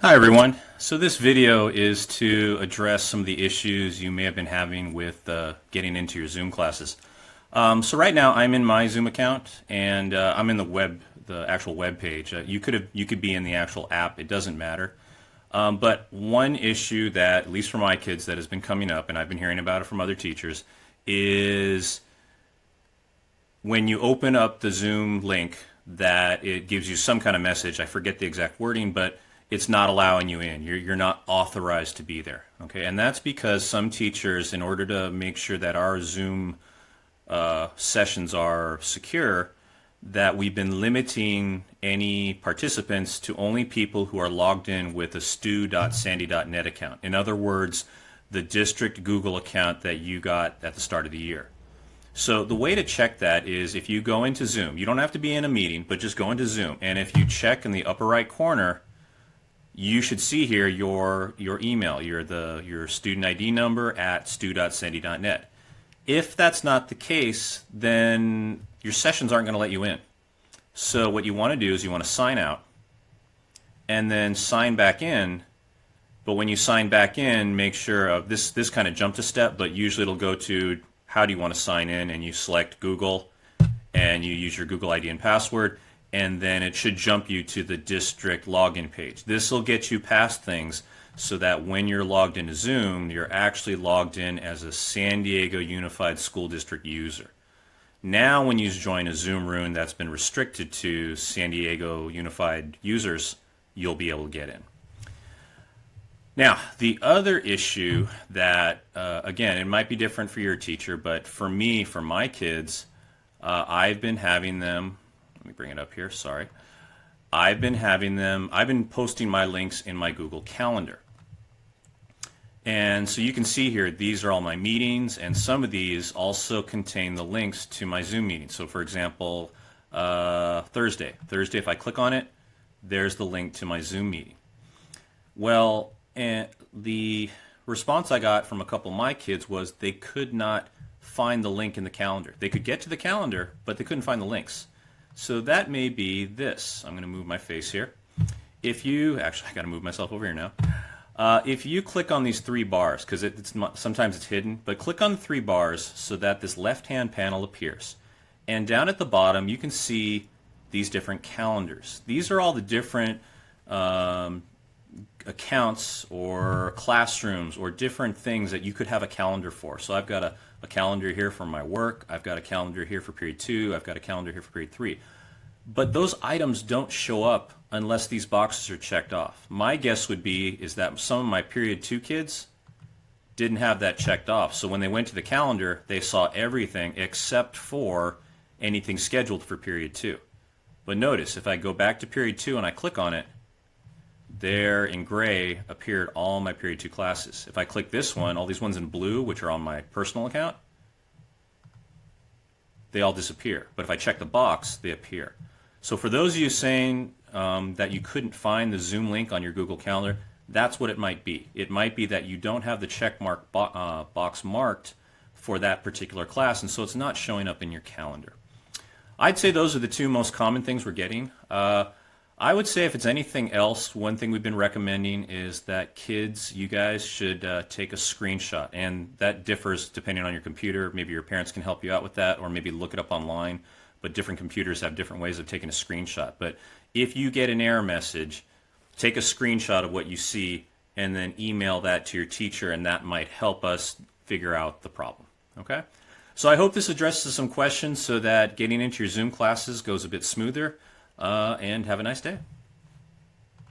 Hi everyone. So this video is to address some of the issues you may have been having with getting into your Zoom classes. So right now I'm in my Zoom account and I'm in the actual web page. You could be in the actual app. It doesn't matter. But one issue that, at least for my kids, that has been coming up, and I've been hearing about it from other teachers, is when you open up the Zoom link that it gives you some kind of message. I forget the exact wording, but it's not allowing you in. You're not authorized to be there. Okay, and that's because some teachers, in order to make sure that our Zoom sessions are secure, that we've been limiting any participants to only people who are logged in with a stu.sandy.net account. In other words, the district Google account that you got at the start of the year. So the way to check that is if you go into Zoom. You don't have to be in a meeting, but just go into Zoom. And if you check in the upper right corner, you should see here your email, your student ID number at stu.sandy.net. If that's not the case, then your sessions aren't going to let you in. So what you want to do is you want to sign out and then sign back in. But when you sign back in, make sure this kind of jumped a step, but usually it'll go to how do you want to sign in, and you select Google and you use your Google ID and password, and then it should jump you to the district login page. This will get you past things so that when you're logged into Zoom, you're actually logged in as a San Diego Unified School District user. Now when you join a Zoom room that's been restricted to San Diego Unified users, you'll be able to get in. Now, the other issue that, again, it might be different for your teacher, but for me, for my kids, I've been having them, let me bring it up here, sorry. I've been posting my links in my Google Calendar. And so you can see here, these are all my meetings, and some of these also contain the links to my Zoom meetings. So for example, Thursday, if I click on it, there's the link to my Zoom meeting. Well, and the response I got from a couple of my kids was they could not find the link in the calendar. They could get to the calendar, but they couldn't find the links. So that may be this. I'm going to move my face here. Actually, I got to move myself over here now. If you click on these three bars, because sometimes it's hidden, but click on the three bars so that this left-hand panel appears. And down at the bottom, you can see these different calendars. These are all the different accounts or classrooms or different things that you could have a calendar for. So I've got a calendar here for my work, I've got a calendar here for period 2, I've got a calendar here for period 3. But those items don't show up unless these boxes are checked off. My guess would be is that some of my period 2 kids didn't have that checked off. So when they went to the calendar, they saw everything except for anything scheduled for period 2. But notice, if I go back to period 2 and I click on it, there in gray appeared all my period 2 classes. If I click this one, all these ones in blue, which are on my personal account, they all disappear. But if I check the box, they appear. So for those of you saying that you couldn't find the Zoom link on your Google Calendar, that's what it might be. It might be that you don't have the check mark box marked for that particular class, and so it's not showing up in your calendar. I'd say those are the two most common things we're getting. I would say if it's anything else, one thing we've been recommending is that kids, you guys should take a screenshot, and that differs depending on your computer. Maybe your parents can help you out with that, or maybe look it up online, but different computers have different ways of taking a screenshot. But if you get an error message, take a screenshot of what you see and then email that to your teacher, and that might help us figure out the problem. Okay? So I hope this addresses some questions so that getting into your Zoom classes goes a bit smoother. And have a nice day.